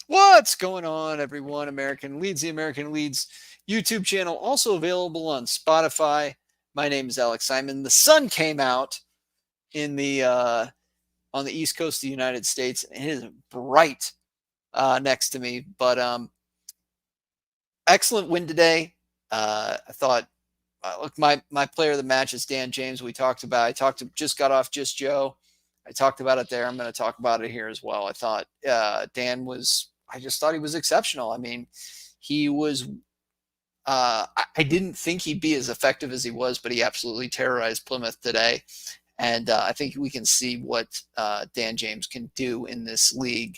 What's going on, everyone? American Leeds, the American Leeds YouTube channel, also available on Spotify. My name is Alex Simon. The sun came out in the on the east coast of the United States. It is bright next to me, but excellent win today. I thought, look, my player of the match is Dan James. We talked about. Just got off Just Joe. I talked about it there. I'm going to talk about it here as well. I thought Dan was. I just thought he was exceptional. I mean, he was. I didn't think he'd be as effective as he was, but he absolutely terrorized Plymouth today. And I think we can see what Dan James can do in this league.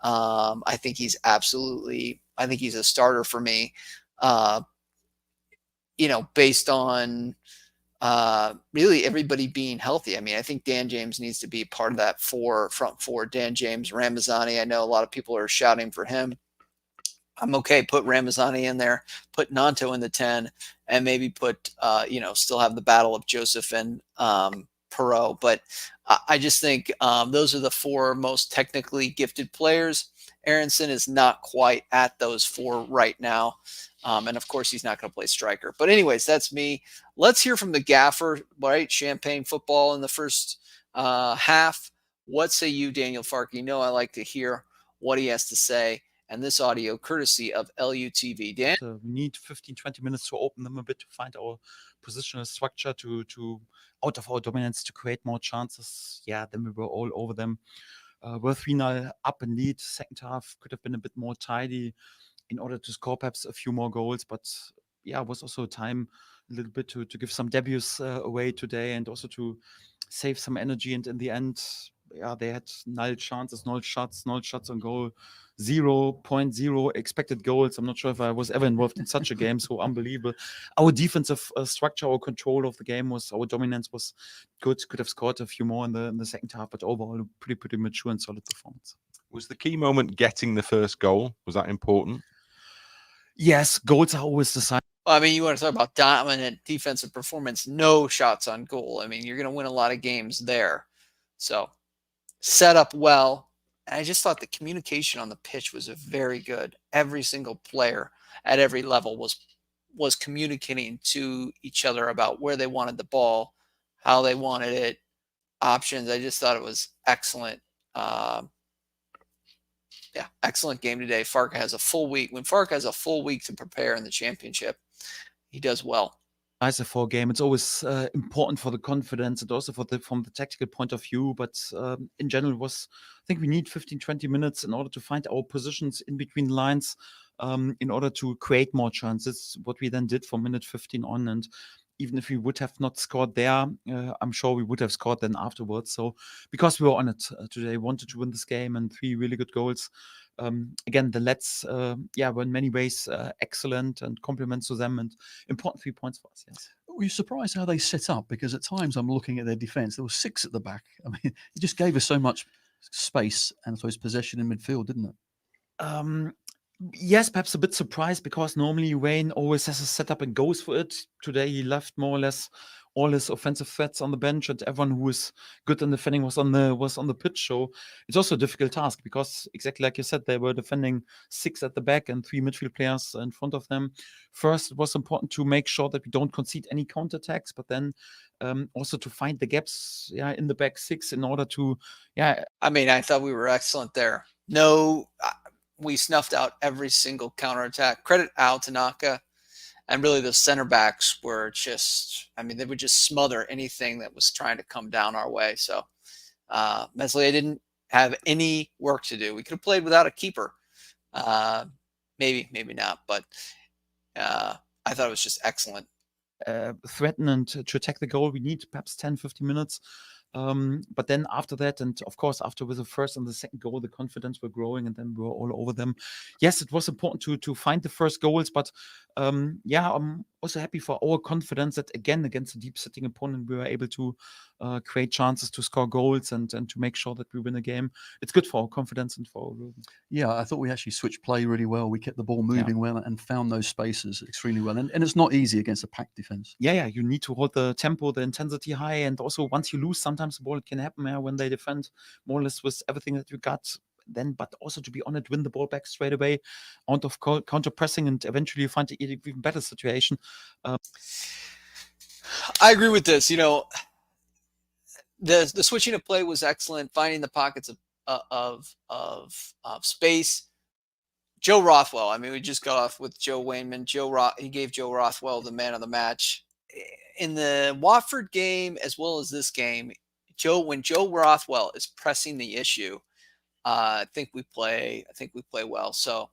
I think he's absolutely. I think he's a starter for me. Uh, based on really everybody being healthy. I mean, I think Dan James needs to be part of that front four. Dan James, Ramazani. I know a lot of people are shouting for him. I'm okay. Put Ramazani in there, put Nanto in the 10, and maybe put, still have the battle of Joseph and Perot. But I just think those are the four most technically gifted players. Aronson is not quite at those four right now. And of course, he's not going to play striker. But anyways, that's me. Let's hear from the Gaffer, right? Champagne football in the first half. What say you, Daniel Farke? You know I like to hear what he has to say. And this audio courtesy of LUTV. Dan? We need 15, 20 minutes to open them a bit to find our positional structure, to out of our dominance, to create more chances. Yeah, then we were all over them. We're 3-0 up in lead. Second half could have been a bit more tidy in order to score perhaps a few more goals. But yeah, it was also time a little bit to give some debuts away today and also to save some energy. And in the end, yeah, they had null chances, null shots on goal, 0.0 expected goals. I'm not sure if I was ever involved in such a game. So unbelievable. Our defensive structure, our control of the game our dominance was good. Could have scored a few more in the second half, but overall, pretty mature and solid performance. Was the key moment getting the first goal? Was that important? Yes, goals are always the sign. Well, I mean, you want to talk about dominant defensive performance, no shots on goal. I mean, you're going to win a lot of games there. So set up well. And I just thought the communication on the pitch was very good. Every single player at every level was communicating to each other about where they wanted the ball, how they wanted it, options. I just thought it was excellent. Excellent game today. Farke has a full week. When Farke has a full week to prepare in the championship, he does well. Nicer for a game. It's always important for the confidence and also from the tactical point of view. But in general, I think we need 15, 20 minutes in order to find our positions in between lines, in order to create more chances. What we then did from minute 15 on, and even if we would have not scored there, I'm sure we would have scored then afterwards. So because we were on it today, wanted to win this game, and 3 really good goals. Again, the lads, were in many ways excellent, and compliments to them, and important 3 points for us. Yes. Were you surprised how they set up? Because at times I'm looking at their defence. There was 6 at the back. I mean, it just gave us so much space and so possession in midfield, didn't it? Yes, perhaps a bit surprised because normally Wayne always has a setup and goes for it. Today he left more or less all his offensive threats on the bench, and everyone who was good in defending was on the pitch. So it's also a difficult task because exactly like you said, they were defending 6 at the back and 3 midfield players in front of them. First, it was important to make sure that we don't concede any counterattacks, but then also to find the gaps in the back 6 in order to I mean, I thought we were excellent there. No, we snuffed out every single counterattack. Credit Al Tanaka. And really, the center backs were just, I mean, they would just smother anything that was trying to come down our way. So, Meslier didn't have any work to do. We could have played without a keeper. Maybe not. But I thought it was just excellent. Threaten and to attack the goal, we need perhaps 10, 15 minutes. But then after that, and of course, after with the first and the second goal, the confidence were growing, and then we were all over them. Yes, it was important to find the first goals, but I'm also happy for our confidence that again against a deep sitting opponent we were able to create chances to score goals and to make sure that we win a game. It's good for our confidence and for our. Yeah, I thought we actually switched play really well. We kept the ball moving well and found those spaces extremely well. And it's not easy against a packed defense. Yeah, you need to hold the tempo, the intensity high, and also once you lose, sometimes the ball can happen when they defend more or less with everything that you got. then, but also to be on it, win the ball back straight away, out of counter pressing, and eventually you find an even better situation. I agree with this. The switching of play was excellent. Finding the pockets of space. Joe Rothwell. I mean, we just got off with Joe Wayneman. He gave Joe Rothwell the man of the match in the Watford game as well as this game. When Joe Rothwell is pressing the issue, I think we play well. So,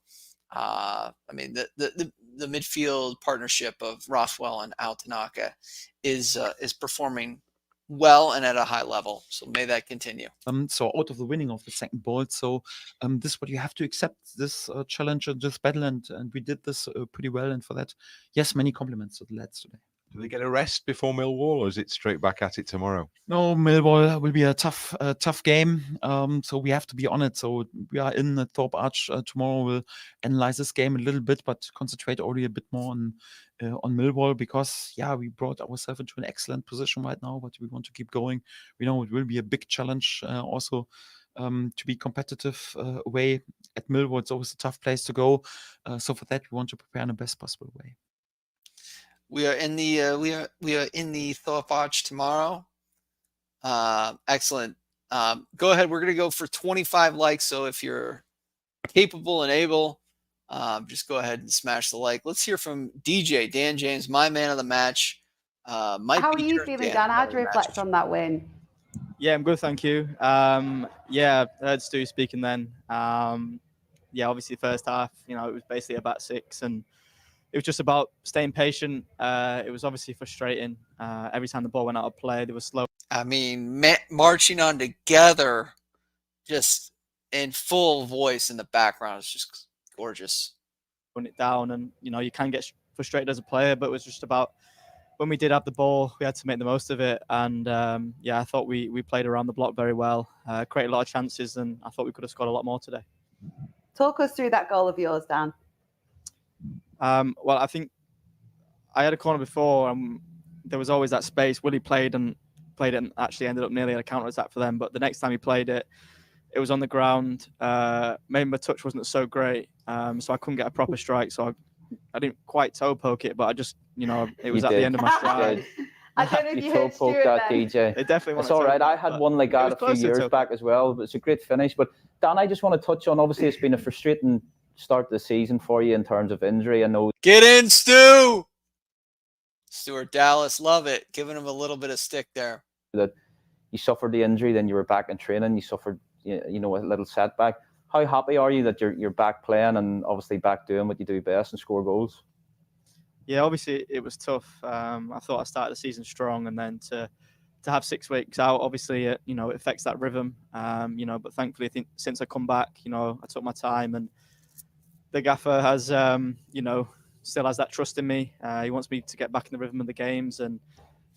I mean, the midfield partnership of Rothwell and Altanaka is performing well and at a high level. So may that continue. So out of the winning of the second ball. So this is what you have to accept, this challenge and this battle, and we did this pretty well. And for that, yes, many compliments to the lads today. Do they get a rest before Millwall, or is it straight back at it tomorrow? No, Millwall will be a tough game. So we have to be on it. So we are in the Thorpe Arch tomorrow. We'll analyze this game a little bit, but concentrate already a bit more on Millwall, because we brought ourselves into an excellent position right now, but we want to keep going. We know it will be a big challenge also to be competitive away at Millwall. It's always a tough place to go. So for that, we want to prepare in the best possible way. We are in the Thorpe Arch tomorrow. Excellent. Go ahead. We're going to go for 25 likes. So if you're capable and able, just go ahead and smash the like. Let's hear from DJ Dan James, my man of the match. How are you feeling, Dan? How do you reflect on that win? Yeah, I'm good, thank you. I heard Stu speaking then. Obviously first half, it was basically about 6, and it was just about staying patient. It was obviously frustrating. Every time the ball went out of play, they were slow. I mean, marching on together, just in full voice in the background, is just gorgeous. Putting it down, and you can get frustrated as a player, but it was just about when we did have the ball, we had to make the most of it. And I thought we played around the block very well, created a lot of chances, and I thought we could have scored a lot more today. Talk us through that goal of yours, Dan. I think I had a corner before, and there was always that space. Willie played it and actually ended up nearly at a counter-attack for them. But the next time he played it, it was on the ground. Maybe my touch wasn't so great, so I couldn't get a proper strike. So I didn't quite toe poke it, but I just, it was at the end of my stride. I don't know if you toe heard poke Stuart that, then. DJ. They definitely It's all right. I had one like that a few years back as well, but it's a great finish. But Dan, I just want to touch on, obviously it's been a frustrating start to the season for you in terms of injury. I know. Get in, Stu! Stuart Dallas, love it. Giving him a little bit of stick there. That you suffered the injury, then you were back in training, you suffered a little setback. How happy are you that you're back playing and obviously back doing what you do best and score goals? Yeah, obviously it was tough. I thought I started the season strong, and then to have 6 weeks out, obviously it affects that rhythm. But thankfully I think since I come back, I took my time, and the gaffer has still has that trust in me. He wants me to get back in the rhythm of the games, and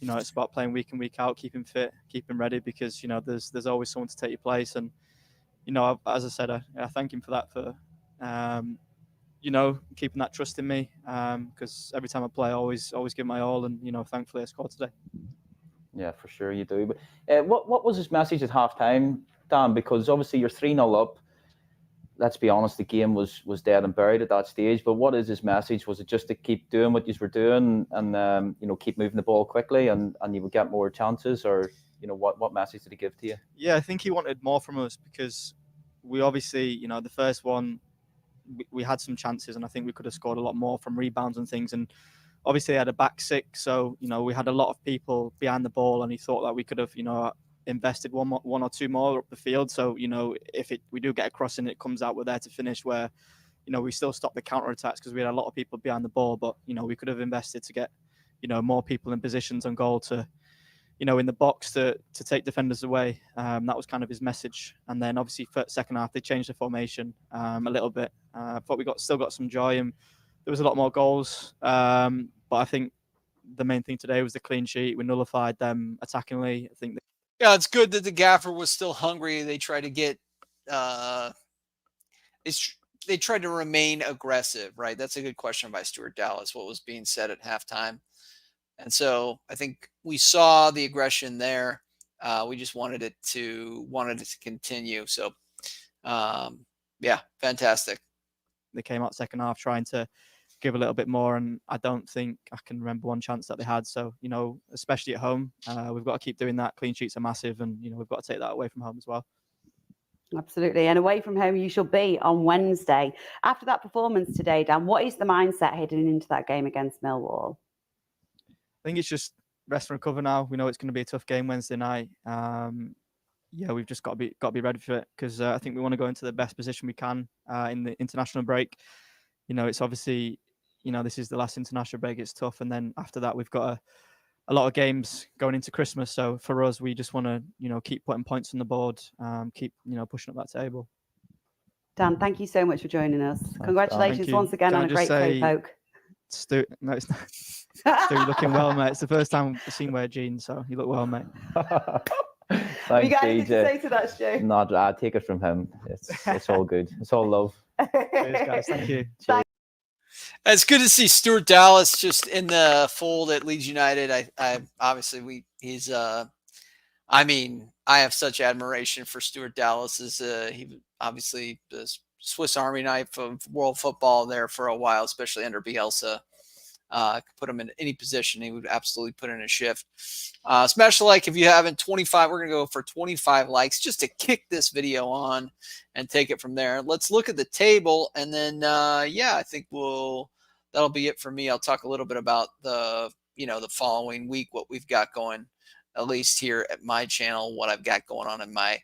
it's about playing week in, week out, keeping fit, keeping ready, because there's always someone to take your place. And as I said, I thank him for that, for keeping that trust in me, because every time I play, I always give my all, and thankfully I scored today. Yeah, for sure you do. But what was his message at half time, Dan? Because obviously you're 3-0 up. Let's be honest, the game was dead and buried at that stage. But what is his message? Was it just to keep doing what you were doing and keep moving the ball quickly and you would get more chances, or what message did he give to you? Yeah, I think he wanted more from us, because we obviously the first one we had some chances, and I think we could have scored a lot more from rebounds and things. And obviously they had a back 6, so we had a lot of people behind the ball, and he thought that we could have invested one or two more up the field. So if we do get a crossing, it comes out, we're there to finish, where we still stop the counter attacks because we had a lot of people behind the ball. But we could have invested to get more people in positions on goal to in the box to take defenders away. That was kind of his message. And then obviously for second half they changed the formation a little bit, but we still got some joy, and there was a lot more goals. But I think the main thing today was the clean sheet. We nullified them attackingly. I think. Yeah, it's good that the gaffer was still hungry. They tried to get, they tried to remain aggressive, right? That's a good question by Stuart Dallas. What was being said at halftime, and so I think we saw the aggression there. We just wanted it to continue. So Yeah, fantastic. They came out second half trying to give a little bit more, and I don't think I can remember one chance that they had. So, especially at home, we've got to keep doing that. Clean sheets are massive, and we've got to take that away from home as well. Absolutely. And away from home, you shall be on Wednesday. After that performance today, Dan, what is the mindset heading into that game against Millwall? I think it's just rest and recover now. We know it's going to be a tough game Wednesday night. We've just got to be ready for it, because I think we want to go into the best position we can in the international break. It's obviously, this is the last international break. It's tough, and then after that, we've got a lot of games going into Christmas. So for us, we just want to, keep putting points on the board, keep, pushing up that table. Dan, thank you so much for joining us. Congratulations once again on a great slow poke. Stu, no, it's not. Stu, you're looking well, mate. It's the first time I've seen wear jeans, so you look well, mate. Have you got anything to say to that, Stu? No, I take it from him. It's all good. It's all love. Cheers, guys. Thank you. It's good to see Stuart Dallas just in the fold at Leeds United. I obviously I have such admiration for Stuart Dallas. He obviously the Swiss Army knife of world football there for a while, especially under Bielsa. Could put him in any position. He would absolutely put in a shift. Smash the like if you haven't. 25. We're going to go for 25 likes just to kick this video on and take it from there. Let's look at the table. And then, I think that'll be it for me. I'll talk a little bit about the following week, what we've got going, at least here at my channel, what I've got going on in my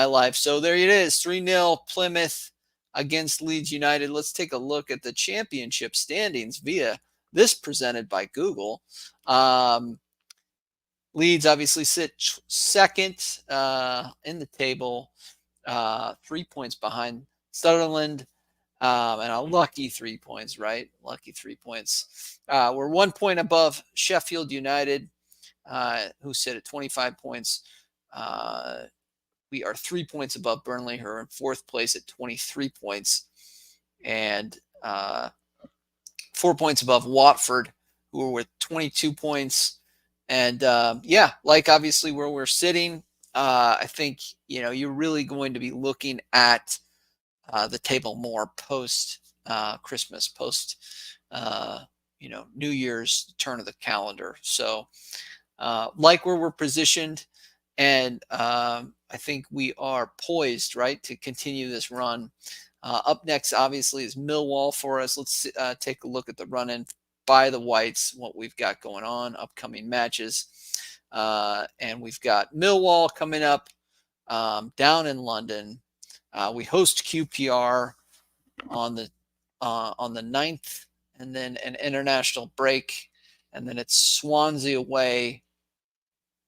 life. So there it is. 3-0 Plymouth against Leeds United. Let's take a look at the championship standings via this presented by Google. Leeds obviously sit second in the table, 3 points behind Sunderland, and a lucky 3 points, right? Lucky 3 points. We're 1 point above Sheffield United, who sit at 25 points. We are 3 points above Burnley, who are in fourth place at 23 points. And 4 points above Watford, who are with 22 points. And obviously where we're sitting, I think, you're really going to be looking at the table more post Christmas, post, New Year's turn of the calendar. So like where we're positioned, and I think we are poised, right, to continue this run. Up next, obviously, is Millwall for us. Let's take a look at the run-in by the Whites, what we've got going on, upcoming matches. And we've got Millwall coming up down in London. We host QPR on the 9th, and then an international break. And then it's Swansea away,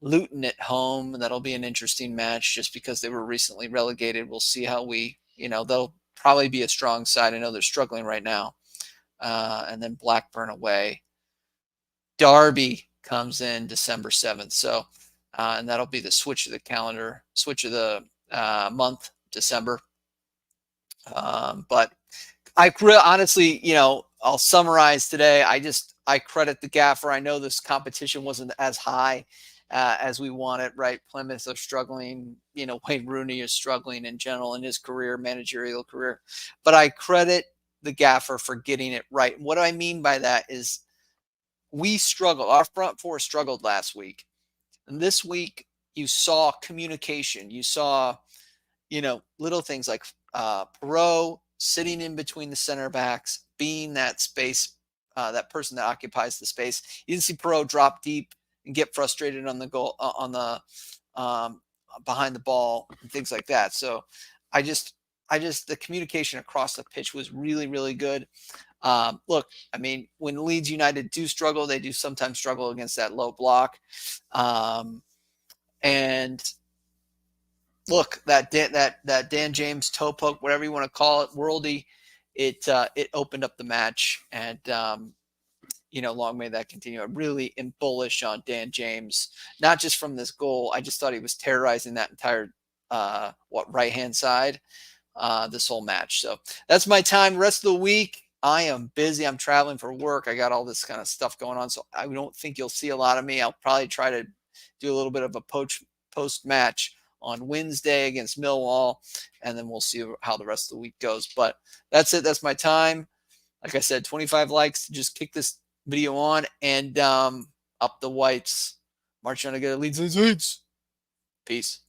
Luton at home. That'll be an interesting match just because they were recently relegated. We'll see how they'll probably be a strong side. I know they're struggling right now. And then Blackburn away. Derby comes in December 7th. So, and that'll be the switch of the calendar, switch of the month, December. But I honestly, I'll summarize today. I credit the Gaffer. I know this competition wasn't as high as we want it, right? Plymouth are struggling. Wayne Rooney is struggling in general in his career, managerial career. But I credit the Gaffer for getting it right. And what I mean by that is we struggled. Our front four struggled last week. And this week, you saw communication. You saw, little things like Perot sitting in between the center backs, being that space, that person that occupies the space. You didn't see Perot drop deep and get frustrated on the goal, on the behind the ball and things like that. So the communication across the pitch was really, really good. Look, when Leeds United do struggle, they do sometimes struggle against that low block. And look, that Dan James toe poke, whatever you want to call it, worldy, it opened up the match. And long may that continue. I really am bullish on Dan James, not just from this goal. I just thought he was terrorizing that entire right-hand side this whole match. So that's my time. The rest of the week, I am busy. I'm traveling for work. I got all this kind of stuff going on. So I don't think you'll see a lot of me. I'll probably try to do a little bit of a post-match on Wednesday against Millwall, and then we'll see how the rest of the week goes. But that's it. That's my time. Like I said, 25 likes to just kick this video on, and up the Whites. March on to get Leeds. Peace.